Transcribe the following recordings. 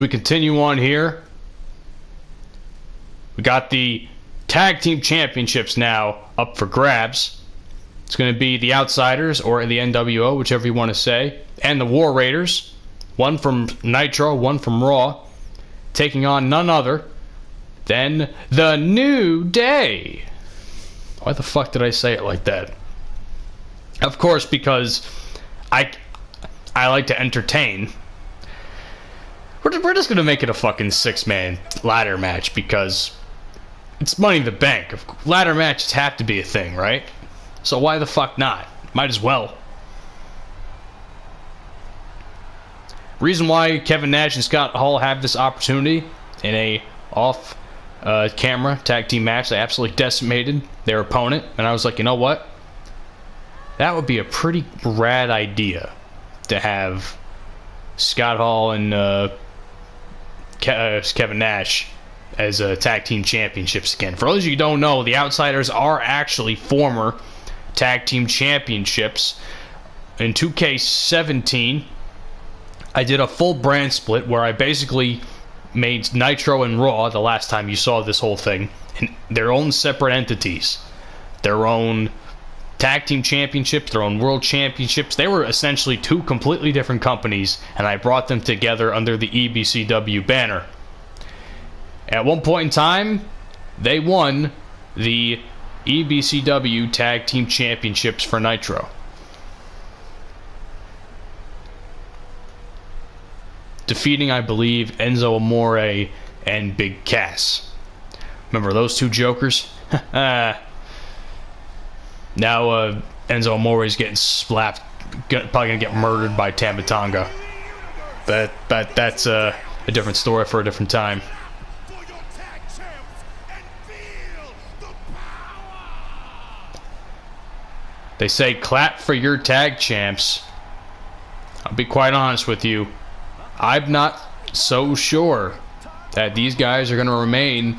We continue on here. We got the tag team championships now up for grabs. It's going to be the Outsiders, or the NWO, whichever you want to say, and the War Raiders. One from Nitro, one from Raw, taking on none other than the New Day. Why the fuck did I say it like that? Of course, because I like to entertain. We're just going to make it a fucking 6-man ladder match because it's Money in the Bank. Ladder matches have to be a thing, right? So why the fuck not? Might as well. Reason why Kevin Nash and Scott Hall have this opportunity in a off-camera tag team match, they absolutely decimated their opponent. And I was like, you know what? That would be a pretty rad idea to have Scott Hall and Kevin Nash as tag team championships again. For those of you who don't know, the Outsiders are actually former tag team championships. In 2K20, I did a full brand split where I basically made Nitro and Raw, the last time you saw this whole thing, in their own separate entities. Their own tag team championships, their own world championships. They were essentially two completely different companies, and I brought them together under the EBCW banner. At one point in time, they won the EBCW tag team championships for Nitro. Defeating, I believe, Enzo Amore and Big Cass. Remember those two jokers? Now Enzo Amore is getting slapped, probably gonna get murdered by Tama Tonga. But that's a different story for a different time. They say clap for your tag champs. I'll be quite honest with you. I'm not so sure that these guys are going to remain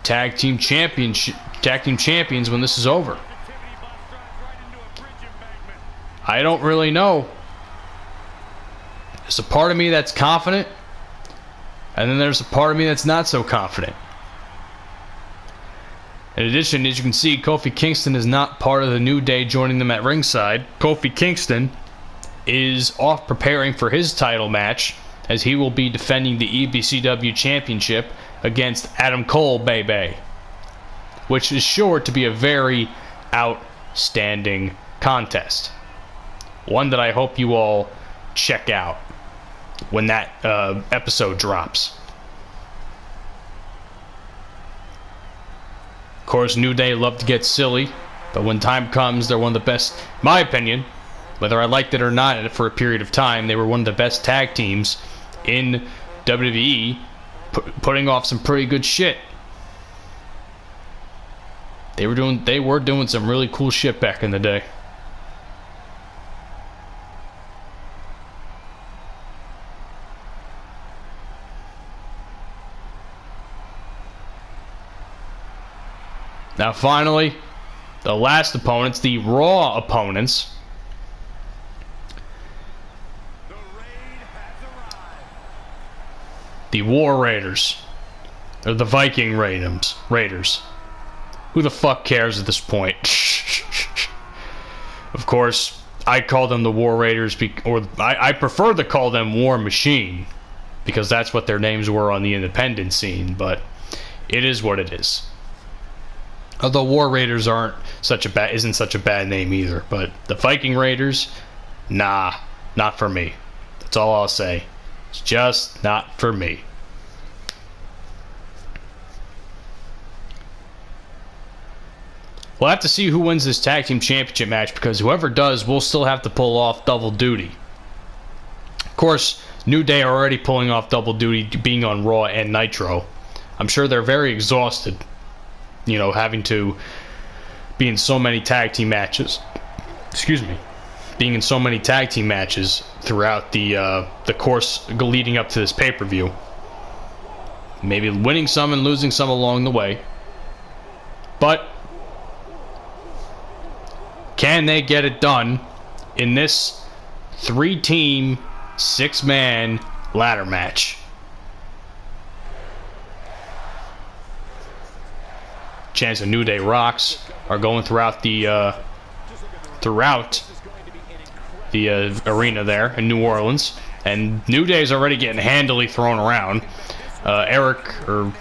tag team champions when this is over. I don't really know. There's a part of me that's confident, and then there's a part of me that's not so confident. In addition, as you can see, Kofi Kingston is not part of the New Day joining them at ringside. Kofi Kingston is off preparing for his title match, as he will be defending the EBCW Championship against Adam Cole, baby. Which is sure to be a very outstanding contest. One that I hope you all check out when that episode drops. Of course, New Day love to get silly, but when time comes, they're one of the best, in my opinion, whether I liked it or not for a period of time, they were one of the best tag teams in WWE, putting off some pretty good shit. They were doing some really cool shit back in the day. Now finally, the last opponents, the Raw opponents. The War Raiders. Or the Viking Raiders. Who the fuck cares at this point? Of course, I call them the War Raiders, I prefer to call them War Machine, because that's what their names were on the independent scene, but it is what it is. Although War Raiders isn't such a bad name either, but the Viking Raiders, nah, not for me. That's all I'll say. It's just not for me. We'll have to see who wins this tag team championship match, because whoever does will still have to pull off double duty. Of course, New Day are already pulling off double duty, being on Raw and Nitro. I'm sure they're very exhausted, you know, having to be in so many tag team matches. Excuse me. Being in so many tag team matches throughout the course leading up to this pay-per-view. Maybe winning some and losing some along the way. But can they get it done in this 3-team, 6-man ladder match? chance of New Day rocks are going throughout the arena there in New Orleans, and New Day's already getting handily thrown around. Eric, or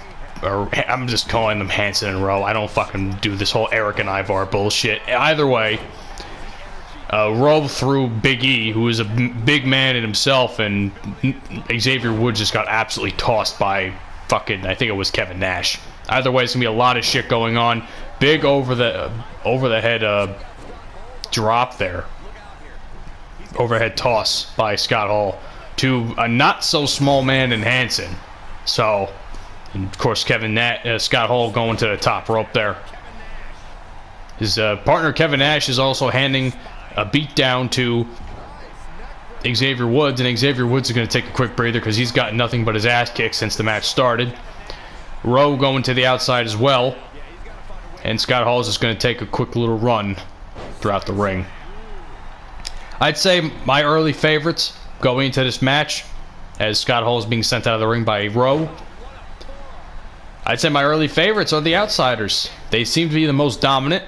I'm just calling them Hanson and Rowe. I don't fucking do this whole Eric and Ivar bullshit. Either way, Rowe threw Big E, who is a big man in himself, and Xavier Woods just got absolutely tossed by fucking, I think it was Kevin Nash. Either way, it's gonna be a lot of shit going on. Big over the head drop there. Overhead toss by Scott Hall to a not so small man in Hanson. So, and of course, Scott Hall going to the top rope there. His partner Kevin Nash is also handing a beat down to Xavier Woods, and Xavier Woods is going to take a quick breather because he's got nothing but his ass kicked since the match started. Rowe going to the outside as well, and Scott Hall is just going to take a quick little run throughout the ring. I'd say my early favorites going into this match, as Scott Hall is being sent out of the ring by Rowe, I'd say my early favorites are the Outsiders. They seem to be the most dominant.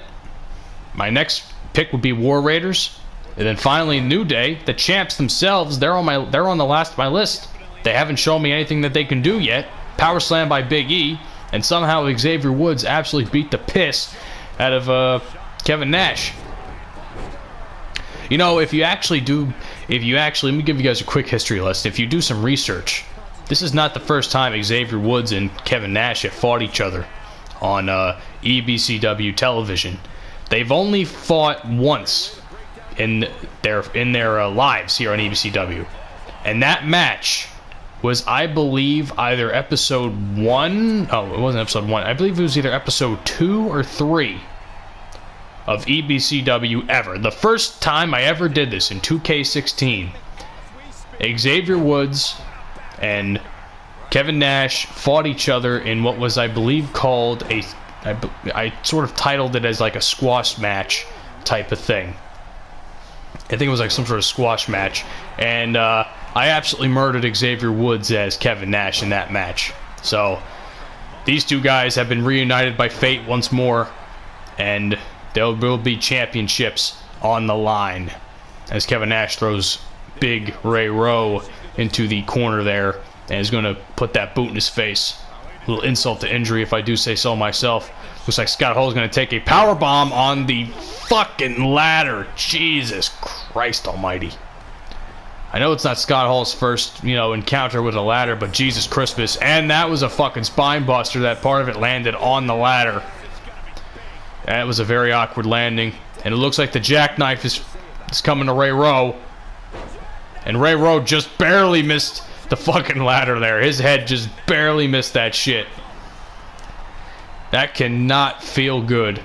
My next pick would be War Raiders, and then finally New Day. The champs themselves, they're on the last of my list. They haven't shown me anything that they can do yet. Power slam by Big E, and somehow Xavier Woods absolutely beat the piss out of Kevin Nash. You know, let me give you guys a quick history lesson. If you do some research, this is not the first time Xavier Woods and Kevin Nash have fought each other on EBCW television. They've only fought once in their lives here on EBCW, and that match was, I believe, either episode 1. Oh, it wasn't episode 1. I believe it was either episode 2 or 3 of EBCW ever. The first time I ever did this in 2K16, Xavier Woods and Kevin Nash fought each other in what was, I believe, called I sort of titled it as like a squash match type of thing. I think it was like some sort of squash match, and I absolutely murdered Xavier Woods as Kevin Nash in that match. So these two guys have been reunited by fate once more, and there will be championships on the line as Kevin Nash throws Big Ray Rowe into the corner there and is going to put that boot in his face. A little insult to injury, if I do say so myself. Looks like Scott Hall is going to take a power bomb on the fucking ladder. Jesus Christ almighty. I know it's not Scott Hall's first, encounter with a ladder, but Jesus Christmas. And that was a fucking spine buster. That part of it landed on the ladder. That was a very awkward landing. And it looks like the jackknife is coming to Ray Rowe. And Ray Rowe just barely missed the fucking ladder there. His head just barely missed that shit. That cannot feel good.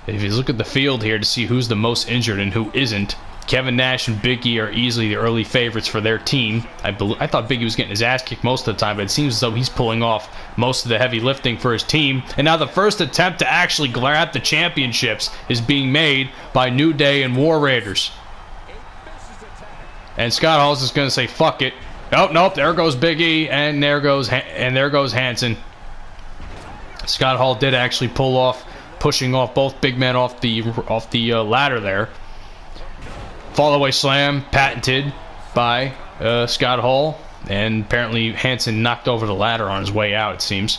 If you look at the field here to see who's the most injured and who isn't, Kevin Nash and Big E are easily the early favorites for their team. I thought Big E was getting his ass kicked most of the time, but it seems as though he's pulling off most of the heavy lifting for his team. And now the first attempt to actually grab the championships is being made by New Day and War Raiders. And Scott Hall's just going to say, fuck it. Oh, nope, there goes Big E, and there goes Hanson. Scott Hall did actually pull off, pushing off both big men off the ladder there. Fallaway slam patented by Scott Hall, and apparently Hanson knocked over the ladder on his way out, it seems.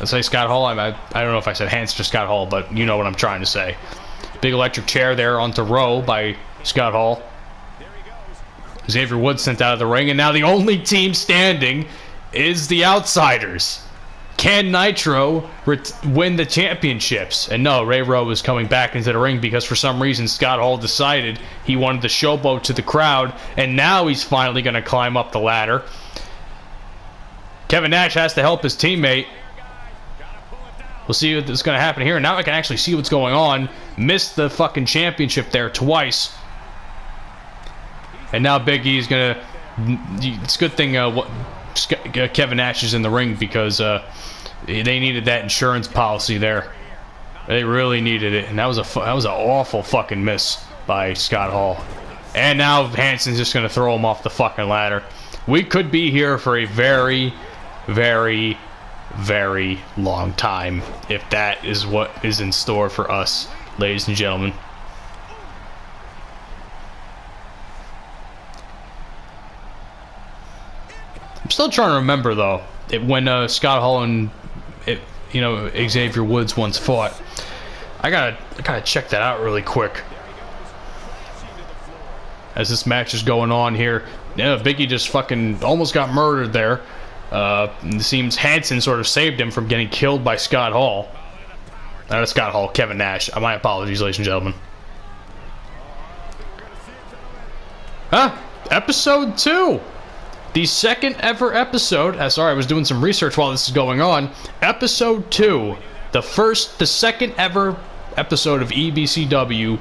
I say Scott Hall, I don't know if I said Hanson or Scott Hall, but you know what I'm trying to say. Big electric chair there onto Rowe by Scott Hall. Xavier Woods sent out of the ring, and now the only team standing is the Outsiders. Can Nitro win the championships? And no, Ray Rowe is coming back into the ring because for some reason Scott Hall decided he wanted to showboat to the crowd, and now he's finally going to climb up the ladder. Kevin Nash has to help his teammate. We'll see what's going to happen here. Now I can actually see what's going on. Missed the fucking championship there twice. And now Big E is going to... It's a good thing Kevin Nash is in the ring because they needed that insurance policy there. They really needed it. And that was an awful fucking miss by Scott Hall. And now Hanson's just going to throw him off the fucking ladder. We could be here for a very, very, very long time, if that is what is in store for us, ladies and gentlemen. I'm still trying to remember though, when Scott Hall and Xavier Woods once fought. I gotta check that out really quick. As this match is going on here, yeah, Biggie just fucking almost got murdered there. It seems Hanson sort of saved him from getting killed by Scott Hall. Not Scott Hall, Kevin Nash. My apologies, ladies and gentlemen. Huh? Episode 2. The second ever episode. Sorry, I was doing some research while this is going on. Episode 2. The second ever episode of EBCW.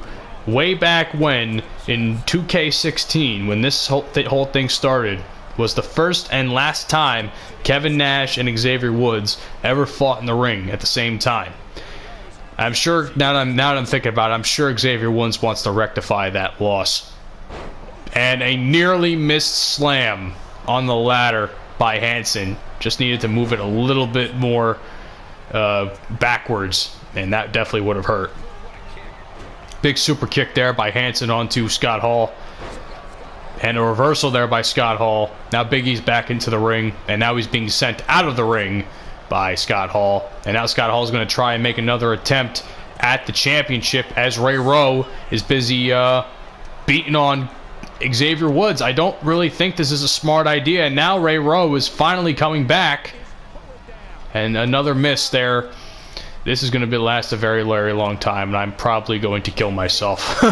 Way back when, in 2K16, when this whole thing started, was the first and last time Kevin Nash and Xavier Woods ever fought in the ring at the same time. I'm sure, now that I'm thinking about it, I'm sure Xavier Woods wants to rectify that loss. And a nearly missed slam on the ladder by Hanson. Just needed to move it a little bit more backwards, and that definitely would have hurt. Big super kick there by Hanson onto Scott Hall. And a reversal there by Scott Hall. Now Big E's back into the ring, and now he's being sent out of the ring by Scott Hall. And now Scott Hall is going to try and make another attempt at the championship as Ray Rowe is busy beating on Xavier Woods. I don't really think this is a smart idea. And now Ray Rowe is finally coming back. And another miss there. This is going to last a very, very long time, and I'm probably going to kill myself.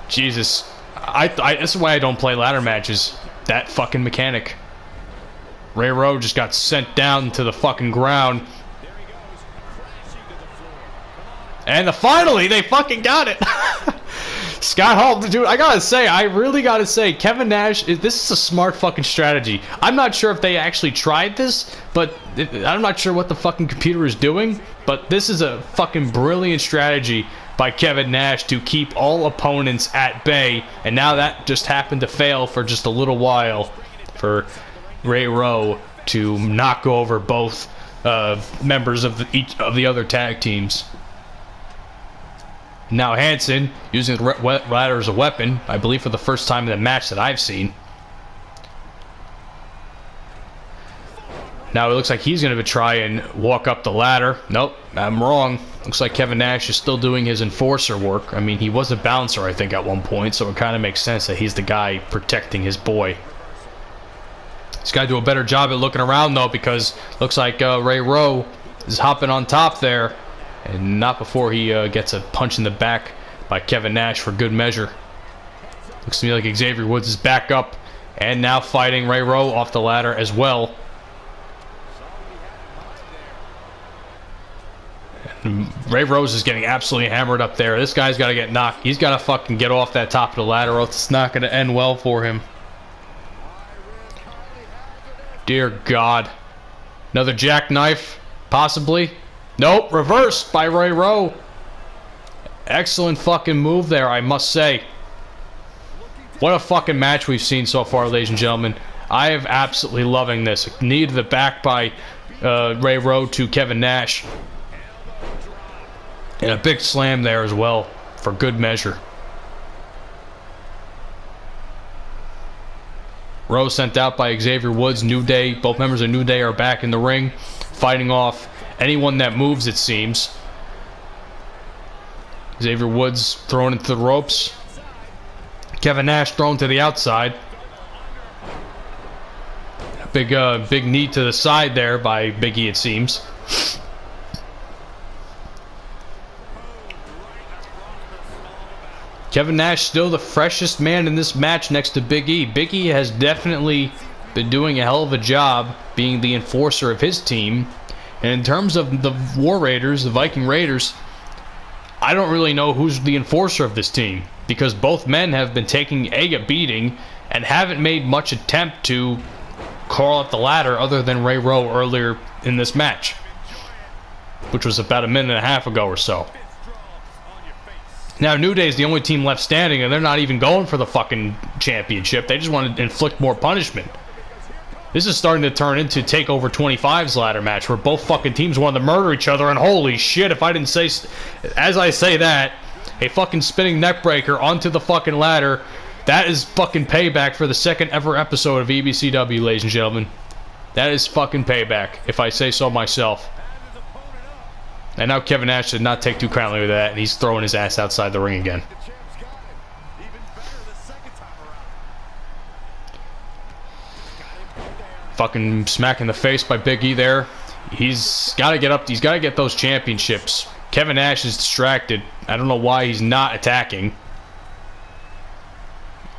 Jesus. That's why I don't play ladder matches. That fucking mechanic. Ray Rowe just got sent down to the fucking ground. And finally, they fucking got it. Scott Hall, dude, I really gotta say, Kevin Nash, this is a smart fucking strategy. I'm not sure if they actually tried this, but I'm not sure what the fucking computer is doing, but this is a fucking brilliant strategy by Kevin Nash to keep all opponents at bay, and now that just happened to fail for just a little while for Ray Rowe to knock over both members of each of the other tag teams. Now Hanson, using the ladder as a weapon, I believe for the first time in the match that I've seen. Now it looks like he's going to try and walk up the ladder. Nope, I'm wrong. Looks like Kevin Nash is still doing his enforcer work. I mean, he was a bouncer, I think, at one point, so it kind of makes sense that he's the guy protecting his boy. He's got to do a better job at looking around, though, because looks like Ray Rowe is hopping on top there. And not before he gets a punch in the back by Kevin Nash for good measure. Looks to me like Xavier Woods is back up and now fighting Ray Rowe off the ladder as well. And Ray Rose is getting absolutely hammered up there. This guy's got to get knocked. He's got to fucking get off that top of the ladder, or else it's not going to end well for him. Dear God. Another jackknife, possibly. Nope, reversed by Ray Rowe. Excellent fucking move there, I must say. What a fucking match we've seen so far, ladies and gentlemen. I am absolutely loving this. Knee to the back by Ray Rowe to Kevin Nash. And a big slam there as well, for good measure. Rowe sent out by Xavier Woods. New Day, both members of New Day are back in the ring, fighting off anyone that moves, it seems. Xavier Woods thrown into the ropes. Kevin Nash thrown to the outside. Big knee to the side there by Big E, it seems. Kevin Nash still the freshest man in this match next to Big E. Big E has definitely been doing a hell of a job being the enforcer of his team. And in terms of the War Raiders, the Viking Raiders, I don't really know who's the enforcer of this team, because both men have been taking a beating and haven't made much attempt to crawl up the ladder other than Ray Rowe earlier in this match, which was about a minute and a half ago or so. Now, New Day is the only team left standing, and they're not even going for the fucking championship. They just want to inflict more punishment. This is starting to turn into TakeOver 25's ladder match, where both fucking teams wanted to murder each other, and holy shit, if I didn't say... As I say that, a fucking spinning neckbreaker onto the fucking ladder, that is fucking payback for the second ever episode of EBCW, ladies and gentlemen. That is fucking payback, if I say so myself. And now Kevin Nash did not take too kindly with that, and he's throwing his ass outside the ring again. Fucking smack in the face by Big E there. He's got to get up. He's got to get those championships. Kevin Nash is distracted. I don't know why he's not attacking.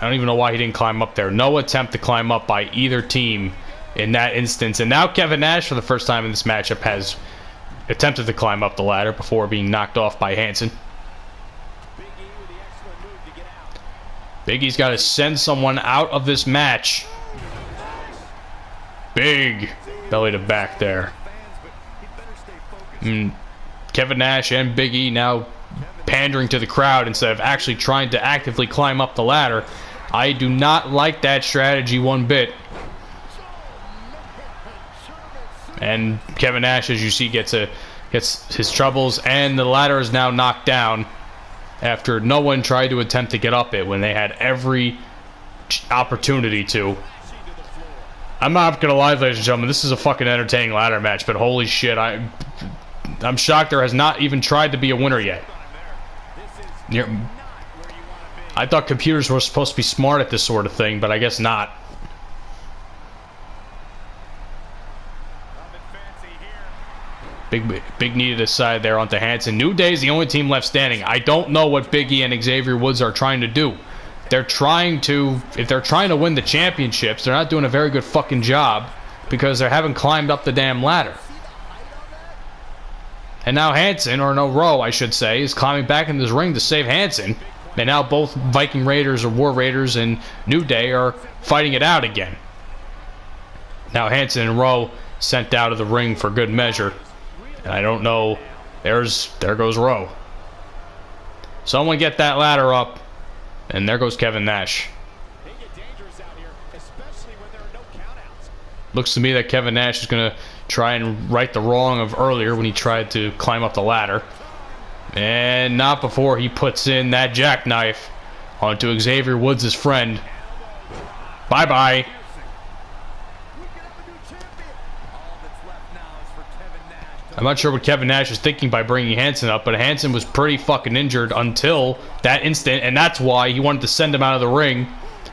I don't even know why he didn't climb up there. No attempt to climb up by either team in that instance. And now Kevin Nash, for the first time in this matchup, has attempted to climb up the ladder before being knocked off by Hanson. Big E's got to send someone out of this match. Big belly to back there. Kevin Nash and Big E now pandering to the crowd instead of actually trying to actively climb up the ladder. I do not like that strategy one bit. And Kevin Nash, as you see, gets his troubles, and the ladder is now knocked down after no one tried to attempt to get up it when they had every opportunity to. I'm not gonna lie, ladies and gentlemen, this is a fucking entertaining ladder match, but holy shit, I'm shocked there has not even tried to be a winner yet. I thought computers were supposed to be smart at this sort of thing, but I guess not. Big knee to the side there onto Hanson. New Day's the only team left standing. I don't know what Big E and Xavier Woods are trying to do. If they're trying to win the championships, they're not doing a very good fucking job because they haven't climbed up the damn ladder. And now Hanson, or no, Rowe, I should say, is climbing back in this ring to save Hanson. And now both Viking Raiders or War Raiders and New Day are fighting it out again. Now Hanson and Rowe sent out of the ring for good measure. And I don't know. There goes Rowe. Someone get that ladder up. And there goes Kevin Nash. Looks to me that Kevin Nash is going to try and right the wrong of earlier when he tried to climb up the ladder. And not before he puts in that jackknife onto Xavier Woods' friend. Bye-bye. I'm not sure what Kevin Nash was thinking by bringing Hanson up, but Hanson was pretty fucking injured until that instant, and that's why he wanted to send him out of the ring.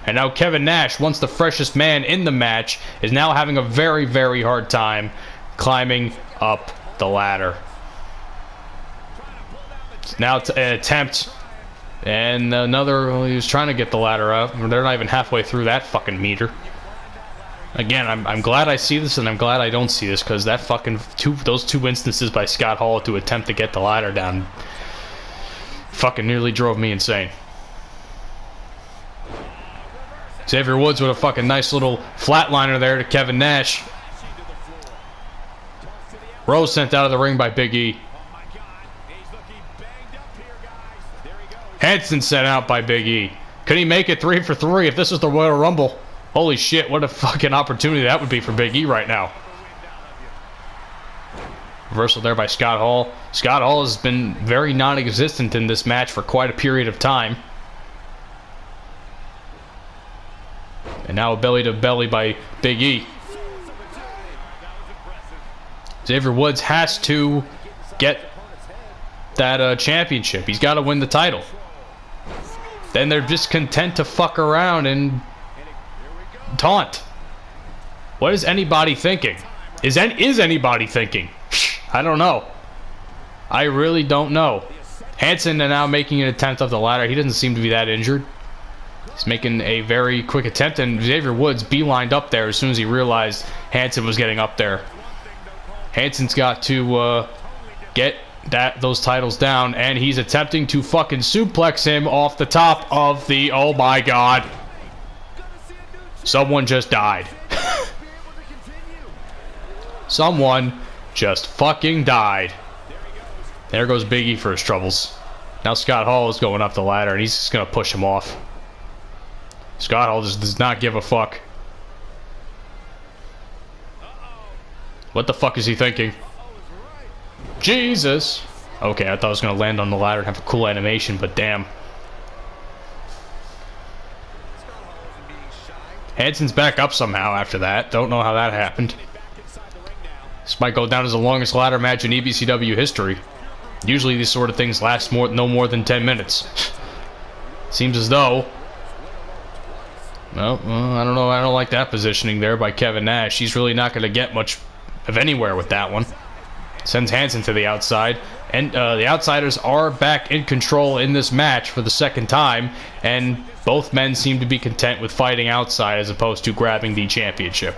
And now Kevin Nash, once the freshest man in the match, is now having a very, very hard time climbing up the ladder. Now an attempt, and another, he was trying to get the ladder up. They're not even halfway through that fucking meter. Again, I'm glad I see this, and I'm glad I don't see this, because that fucking those two instances by Scott Hall to attempt to get the ladder down fucking nearly drove me insane. Xavier Woods with a fucking nice little flatliner there to Kevin Nash. Rose sent out of the ring by Big E. Hanson sent out by Big E. Could he make it 3 for 3 if this was the Royal Rumble? Holy shit, what a fucking opportunity that would be for Big E right now. Reversal there by Scott Hall. Scott Hall has been very non-existent in this match for quite a period of time. And now a belly-to-belly by Big E. Xavier Woods has to get that championship. He's got to win the title. Then they're just content to fuck around and taunt. What is anybody thinking? Is anybody thinking? I don't know. I really don't know. Hanson is now making an attempt up the ladder. He doesn't seem to be that injured. He's making a very quick attempt, and Xavier Woods beelined up there as soon as he realized Hanson was getting up there. Hanson's got to get those titles down, and he's attempting to fucking suplex him off the top of the... Oh my god. Someone just died. Someone just fucking died. There goes Big E for his troubles. Now Scott Hall is going up the ladder, and he's just going to push him off. Scott Hall just does not give a fuck. What the fuck is he thinking? Jesus. Okay, I thought I was going to land on the ladder and have a cool animation, but damn. Hanson's back up somehow after that. Don't know how that happened. This might go down as the longest ladder match in EBCW history. Usually these sort of things last no more than 10 minutes. Seems as though... Well, I don't know. I don't like that positioning there by Kevin Nash. He's really not going to get much of anywhere with that one. Sends Hanson to the outside. And the Outsiders are back in control in this match for the second time. And both men seem to be content with fighting outside as opposed to grabbing the championship.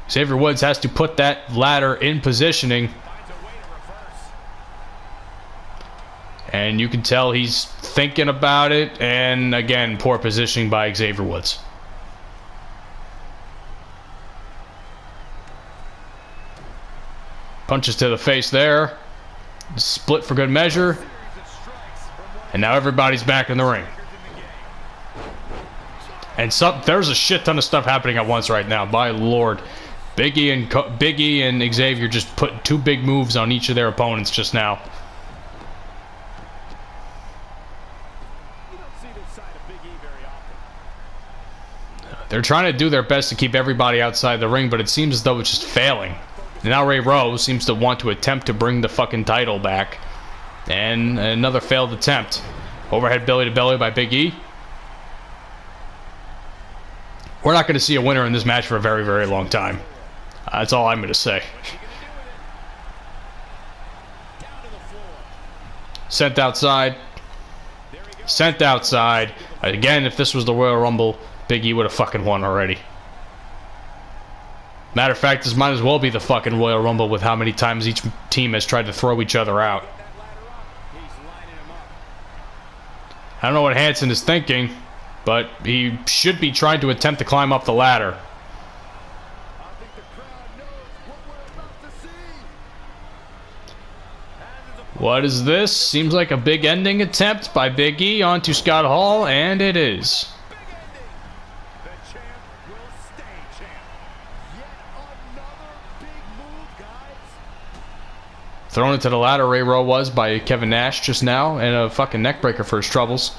Xavier Woods has to put that ladder in positioning. And you can tell he's thinking about it. And again, poor positioning by Xavier Woods. Punches to the face there. Split for good measure. And now everybody's back in the ring. And there's a shit ton of stuff happening at once right now. By Lord. Biggie and Xavier just put two big moves on each of their opponents just now. They're trying to do their best to keep everybody outside the ring, but it seems as though it's just failing. And now Ray Rose seems to want to attempt to bring the fucking title back. And another failed attempt. Overhead belly to belly by Big E. We're not going to see a winner in this match for a very, very long time. That's all I'm going to say. Sent outside. Sent outside. Again, if this was the Royal Rumble, Big E would have fucking won already. Matter of fact, this might as well be the fucking Royal Rumble with how many times each team has tried to throw each other out. I don't know what Hanson is thinking, but he should be trying to attempt to climb up the ladder. What is this? Seems like a big ending attempt by Big E onto Scott Hall, and it is. Thrown into the ladder, Ray Rowe was by Kevin Nash just now, and a fucking neckbreaker for his troubles.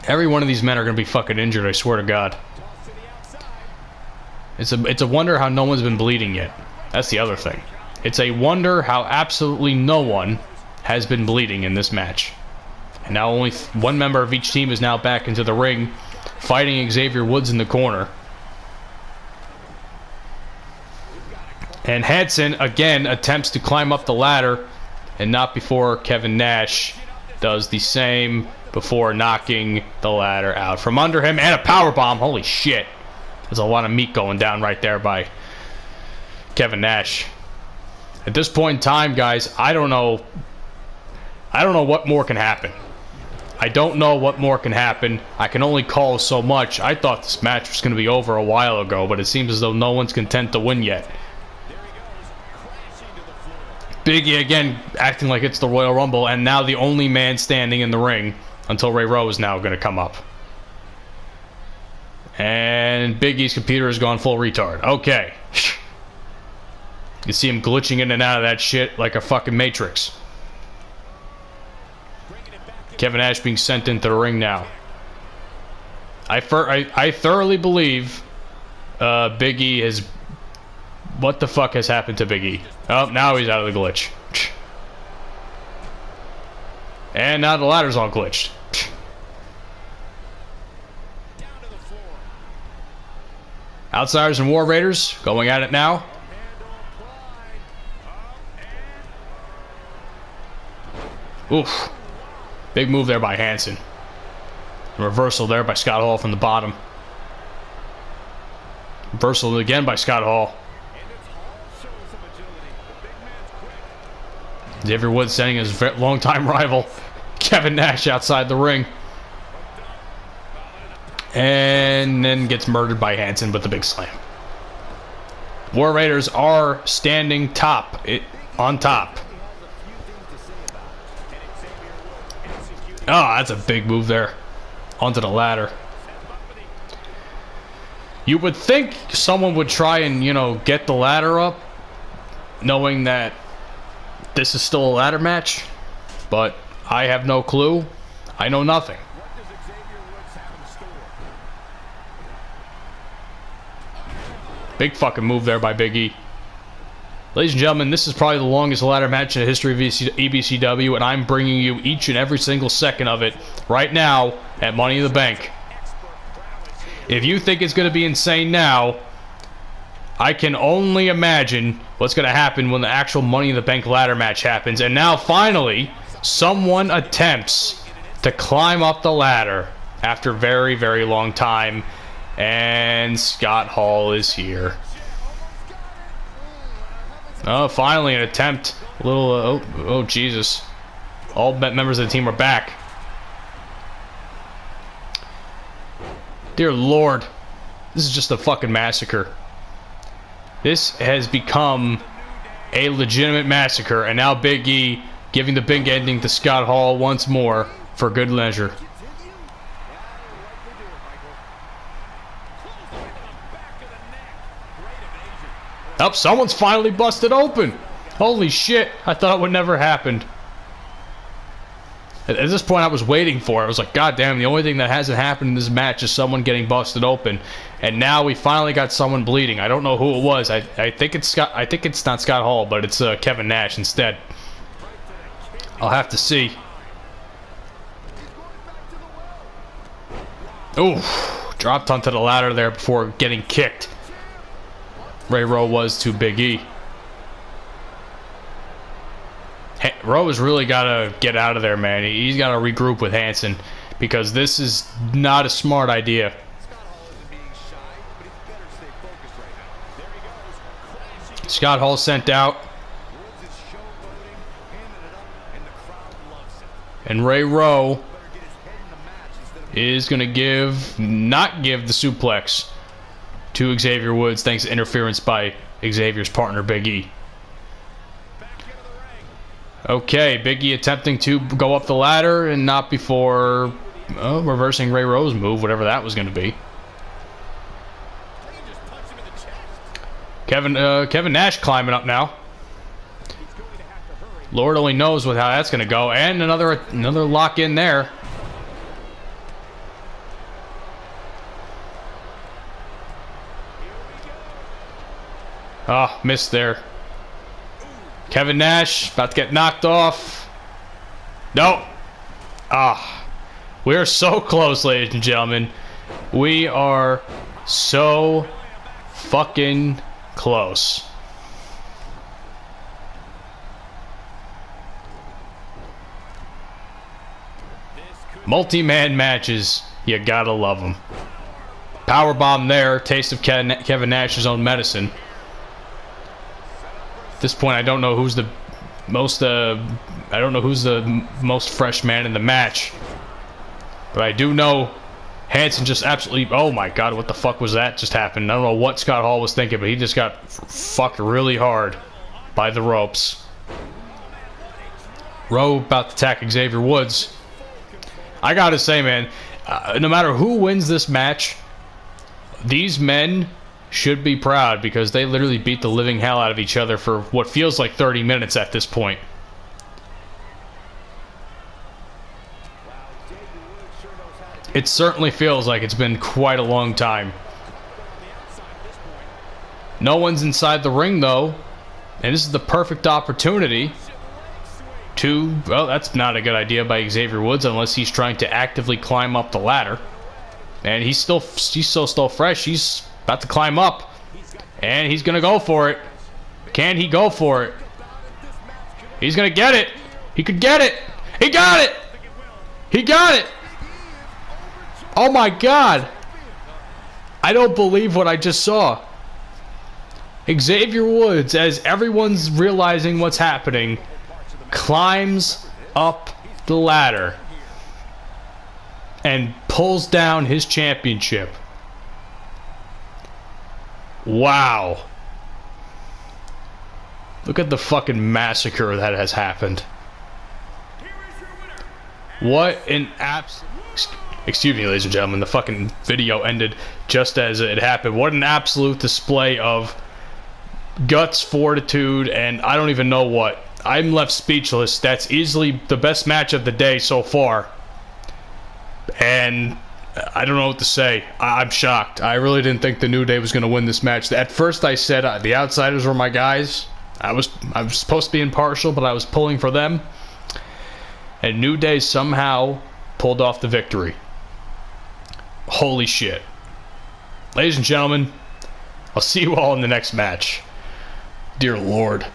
Every one of these men are going to be fucking injured, I swear to God. It's a wonder how no one's been bleeding yet. That's the other thing. It's a wonder how absolutely no one has been bleeding in this match. And now only one member of each team is now back into the ring, fighting Xavier Woods in the corner. And Hanson, again, attempts to climb up the ladder, and not before Kevin Nash does the same before knocking the ladder out from under him. And a powerbomb. Holy shit. There's a lot of meat going down right there by Kevin Nash. At this point in time, guys, I don't know what more can happen. I don't know what more can happen. I can only call so much. I thought this match was going to be over a while ago, but it seems as though no one's content to win yet. Big E again acting like it's the Royal Rumble, and now the only man standing in the ring until Ray Rowe is now going to come up. And Big E's computer has gone full retard. Okay. You see him glitching in and out of that shit like a fucking Matrix. Kevin Nash being sent into the ring now. I thoroughly believe Big E has... What the fuck has happened to Big E? Oh, now he's out of the glitch. And now the ladder's all glitched. Outsiders and War Raiders going at it now. Oof. Big move there by Hanson. Reversal there by Scott Hall from the bottom. Reversal again by Scott Hall. Xavier Woods sending his longtime rival Kevin Nash outside the ring. And then gets murdered by Hanson with the big slam. War Raiders are standing on top. Oh, that's a big move there. Onto the ladder. You would think someone would try and, you know, get the ladder up, knowing that this is still a ladder match, but I have no clue. I know nothing. Big fucking move there by Big E. Ladies and gentlemen, this is probably the longest ladder match in the history of EBCW, and I'm bringing you each and every single second of it right now at Money in the Bank. If you think it's going to be insane now, I can only imagine what's going to happen when the actual Money in the Bank ladder match happens. And now, finally, someone attempts to climb up the ladder after a very, very long time. And Scott Hall is here. Oh, finally an attempt. A little, oh, Jesus. All members of the team are back. Dear Lord, this is just a fucking massacre. This has become a legitimate massacre, and now Big E giving the big ending to Scott Hall once more for good measure. Oh, someone's finally busted open. Holy shit, I thought it would never happen. At this point, I was waiting for it. I was like, God damn, the only thing that hasn't happened in this match is someone getting busted open. And now we finally got someone bleeding. I don't know who it was. I think it's Scott. I think it's not Scott Hall, but it's Kevin Nash instead. I'll have to see. Ooh, dropped onto the ladder there before getting kicked. Ray Rowe was to Big E. Rowe has really got to get out of there, man. He's got to regroup with Hanson because this is not a smart idea. Scott Hall sent out. And Ray Rowe is going to not give the suplex to Xavier Woods thanks to interference by Xavier's partner, Big E. Okay, Big E attempting to go up the ladder and not before reversing Ray Rowe's move, whatever that was going to be. Kevin Nash climbing up now. Lord only knows how that's going to go, and another lock in there. Ah, missed there. Kevin Nash about to get knocked off. No. Ah. We are so close, ladies and gentlemen. We are so fucking close. Multi-man matches. You gotta love them. Powerbomb there. Taste of Kevin Nash's own medicine. At this point, I don't know who's the most fresh man in the match, but I do know Hanson just absolutely. Oh my God, what the fuck was that just happened? I don't know what Scott Hall was thinking, but he just got fucked really hard by the ropes. Rowe about to attack Xavier Woods. I gotta say, man, no matter who wins this match, these men should be proud because they literally beat the living hell out of each other for what feels like 30 minutes at this point. It certainly feels like it's been quite a long time. No one's inside the ring though, and this is the perfect opportunity to, well, that's not a good idea by Xavier Woods unless he's trying to actively climb up the ladder. And he's still fresh. He's about to climb up, and he's gonna go for it. Can he go for it? He's gonna get it. He could get it. He got it. He got it. Oh my God. I don't believe what I just saw. Xavier Woods, as everyone's realizing what's happening, climbs up the ladder and pulls down his championship. Wow. Look at the fucking massacre that has happened. What an Excuse me, ladies and gentlemen, the fucking video ended just as it happened. What an absolute display of guts, fortitude, and I don't even know what. I'm left speechless. That's easily the best match of the day so far. And I don't know what to say. I'm shocked. I really didn't think the New Day was going to win this match. At first I said the Outsiders were my guys. I was supposed to be impartial, but I was pulling for them. And New Day somehow pulled off the victory. Holy shit. Ladies and gentlemen, I'll see you all in the next match. Dear Lord.